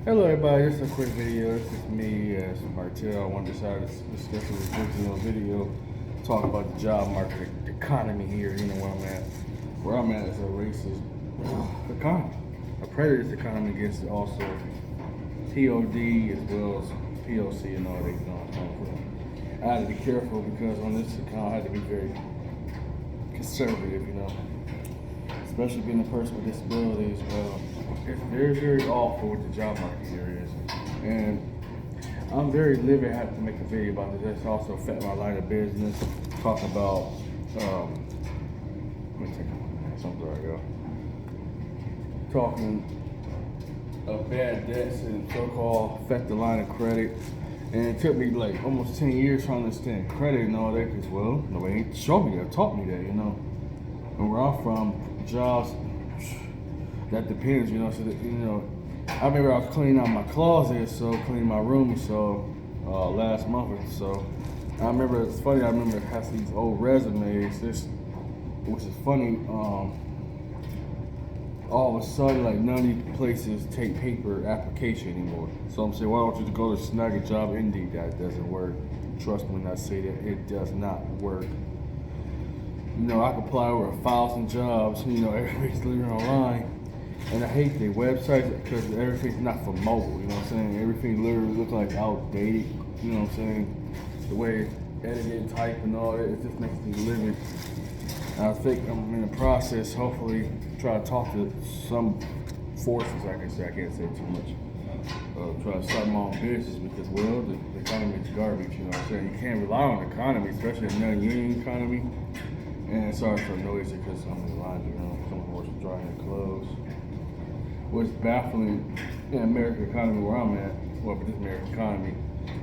Hello everybody, this is a quick video. This is me as Martell. I want to decide to discuss a original video, talk about the job market, the economy here, where I'm at. Where I'm at is a racist economy, a predatist economy against also POD as well as POC and all that I had to be careful because on this account I had to be very conservative, especially being a person with disabilities. It's very, very awful what the job market here is. And I'm very livid. I have to make a video about this. That's also affect my line of business. Talk about, let me take something I go. Talking of bad debts and so-called affect the line of credit. And it took me like almost 10 years to understand credit and all that because, well, nobody ain't showed me that, taught me that, And where I'm from, jobs, that depends, so that, I remember I was cleaning out my closet, cleaning my room, last month or so. I remember, it's funny, I have these old resumes, which is funny, all of a sudden, like, none of these places take paper application anymore. So I'm saying, why don't you just go to snag a job? Indeed, that doesn't work. Trust me when I say that, it does not work. I could apply over 1,000 jobs, everybody's living online. And I hate the websites because everything's not for mobile, Everything literally looks like outdated, The way editing, type and all that, it just makes me livid. And I think I'm in the process, hopefully, try to talk to some forces, I can't say too much. Try to start my own business because, well, the economy is garbage, You can't rely on the economy, especially a non-union economy. And sorry for the noise because I'm in the laundry room. Someone wants to dry their clothes. What's baffling in the American economy where I'm at, this American economy,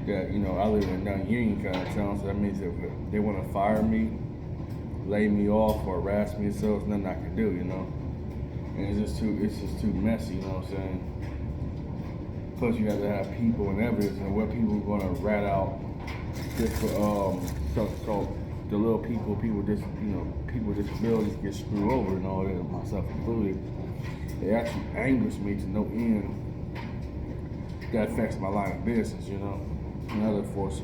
that, I live in a non-union kind of town, so that means that if they want to fire me, lay me off, or harass me, so it's nothing I can do, And it's just too messy, Plus you have to have people and evidence, and what people are going to rat out just for, so the little people with disabilities get screwed over and all that, myself included. It actually angers me to no end. That affects my line of business, And other parts,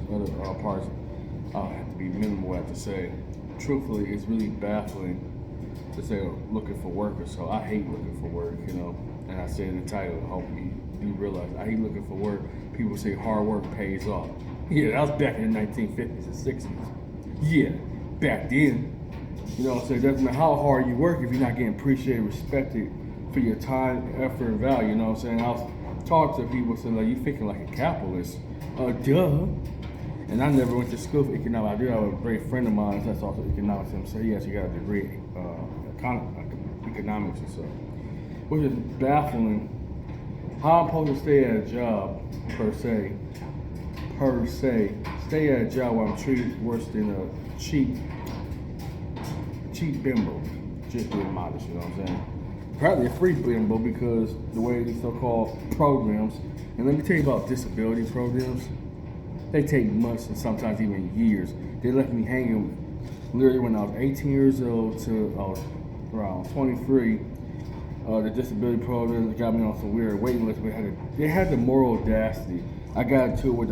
I'll have to be minimal. I have to say, truthfully, it's really baffling to say looking for work or so. I hate looking for work, And I say in the title, I hope you realize I hate looking for work. People say hard work pays off. Yeah, that was back in the 1950s and 60s. Yeah, back then. It doesn't matter how hard you work if you're not getting appreciated, respected for your time, effort, and value. I was talking to people saying, like, you thinking like a capitalist. Duh. And I never went to school for economics. I do have a great friend of mine that's also economics, and so yes, you got a degree in economics and stuff. Which is baffling. How I'm supposed to stay at a job, per se, stay at a job where I'm treated worse than a cheap bimbo, just being modest, Probably a free bimbo because the way these so-called programs, and let me tell you about disability programs, they take months and sometimes even years. They left me hanging literally when I was 18 years old to I was around 23. The disability program got me on some weird waiting list. They had the moral audacity. I got into it with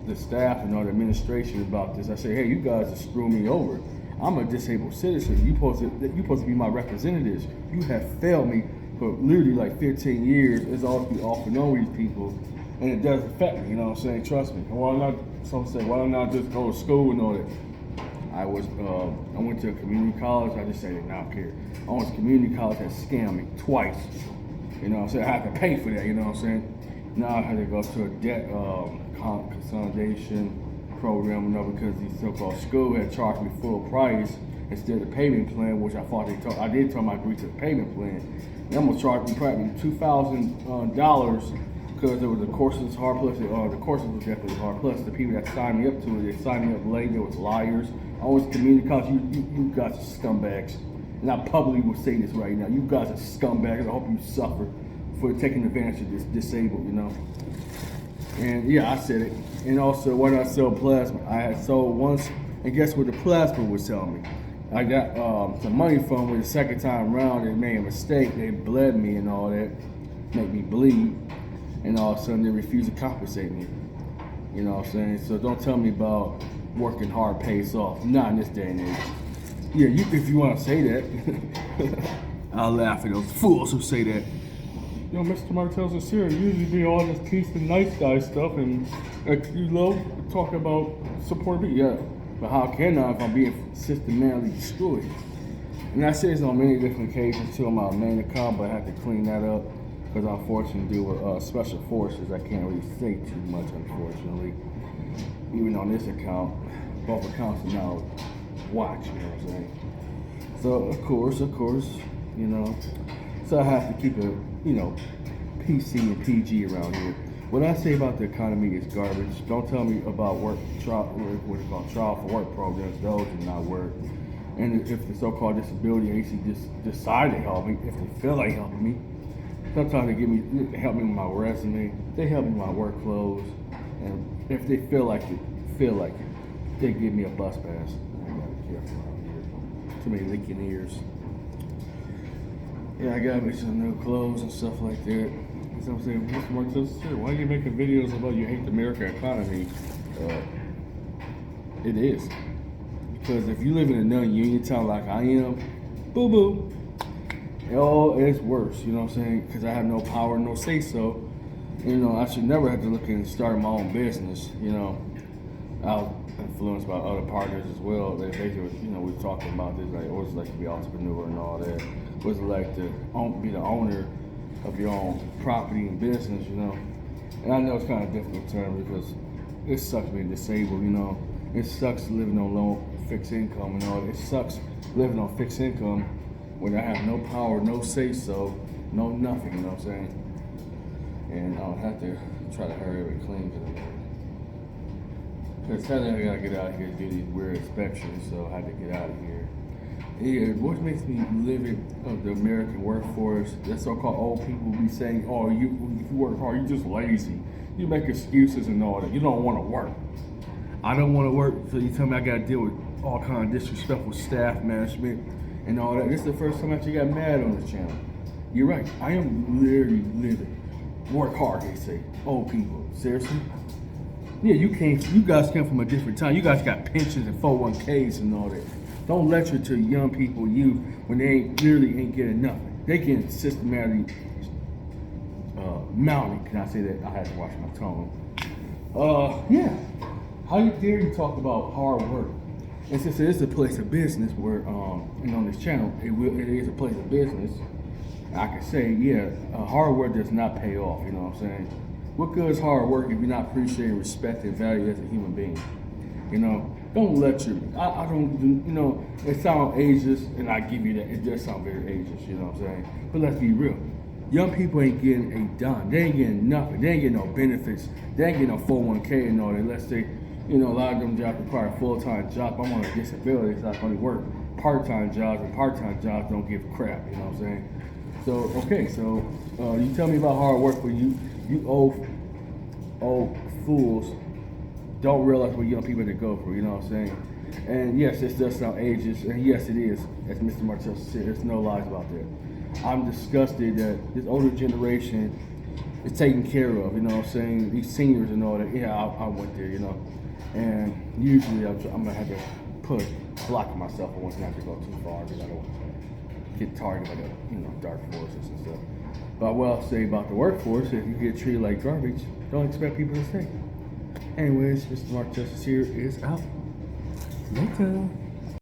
the staff and all the administration about this. I said, hey, you guys are screwing me over. I'm a disabled citizen. You supposed to be my representatives. You have failed me for literally like 15 years. It's all to be off and on with these people, and it does affect me. Trust me. Some say, why don't I just go to school and all that? I went to a community college. I just say that now, kid. I went to community college that scammed me twice. I had to pay for that. Now I had to go to a debt consolidation program, because these so-called school had charged me full price instead of the payment plan, which I thought I did tell them I agreed to the payment plan. And I'm gonna charge me probably $2,000 because there was the courses hard plus the courses was definitely hard plus the people that signed me up to it, they signed me up late. There was liars. I was community college. You guys are scumbags, and I publicly will say this right now. You guys are scumbags. I hope you suffer for taking advantage of this disabled. And yeah, I said it. And also, why did I sell plasma? I had sold once, and guess what the plasma was telling me? I got some money from it the second time around. They made a mistake. They bled me and all that, make me bleed. and all of a sudden they refuse to compensate me. You know what I'm saying? So don't tell me about working hard pays off. Not in this day and age. Yeah, if you want to say that, I'll laugh at those fools who say that. You know, Mr. Martell Sincere usually be all this peace and nice guy stuff and, talk about support me. Yeah, but how can I if I'm being systematically destroyed? And I say this on many different occasions too on my main account, but I have to clean that up because unfortunately, due with special forces, I can't really say too much, unfortunately. Even on this account, both accounts are now watch, you know what I'm saying? So of course, you know, so I have to keep it, you know, PC and PG around here. What I say about the economy is garbage. Don't tell me about what they trial for work programs. Those do not work. And if the so-called disability agency just decide to help me, if they feel like helping me, sometimes they help me with my resume. They help me with my work clothes, and if they feel like it, they give me a bus pass. I gotta be careful around here. Too many leaking ears. Yeah, I gotta make some new clothes and stuff like that. So I'm saying, Mr. Martell Sincere, why are you making videos about you hate the American economy? It is. Because if you live in a non-union town like I am, boo-boo. It's worse, you know what I'm saying? Because I have no power, no say-so. You know, I should never have to look and start my own business, you know. I was influenced by other partners as well. They basically, you know, we were talking about this, like, what's it like to be an entrepreneur and all that. What's it like to be the owner of your own property and business, you know. And I know it's kind of a difficult term because it sucks being disabled, you know. It sucks living on low fixed income and all that. It sucks living on fixed income when I have no power, no say-so, no nothing, you know what I'm saying? And I'll have to try to hurry up and clean because technically I gotta get out of here to do these weird inspections, so I had to get out of here. Yeah, what makes me live of the American workforce, that so-called old people be saying, oh, if you work hard, you're just lazy. You make excuses and all that. You don't want to work. I don't want to work, so you tell me I got to deal with all kind of disrespectful staff management and all that. This is the first time I actually got mad on this channel. You're right. I am literally living. Work hard, they say. Old people. Seriously? Yeah, you guys came from a different time. You guys got pensions and 401ks and all that. Don't lecture to young people, youth, when they literally ain't getting nothing. They getting systematically mounted. Can I say that? I had to watch my tone. Yeah. How dare you talk about hard work? And since it is a place of business where, and on this channel, it is a place of business, I can say, yeah, hard work does not pay off, you know what I'm saying? What good is hard work if you're not appreciated, respected, and valued as a human being? You know, don't lecture me. I don't, you know, it sounds ageist, and I give you that. It does sound very ageist, you know what I'm saying? But let's be real. Young people ain't getting a dime. They ain't getting nothing. They ain't getting no benefits. They ain't getting no 401k and all that. Let's say, you know, a lot of them jobs require a full-time job. I'm on a disability, so I can only work part-time jobs, and part-time jobs don't give crap, you know what I'm saying? So, okay, so you tell me about hard work, but you old fools don't realize what young people to go through, you know what I'm saying? And yes, this does sound ageist, and yes, it is, as Mr. Martell said, there's no lies about that. I'm disgusted that this older generation is taken care of, you know what I'm saying? These seniors and all that, yeah, I went there, you know. And usually I'm gonna have to put blocking myself I want not to go too far because I don't want to get targeted by the dark forces and stuff. But what I'll say about the workforce, if you get treated like garbage, don't expect people to stay. Anyways, Mr. Martell Sincere is out. Later.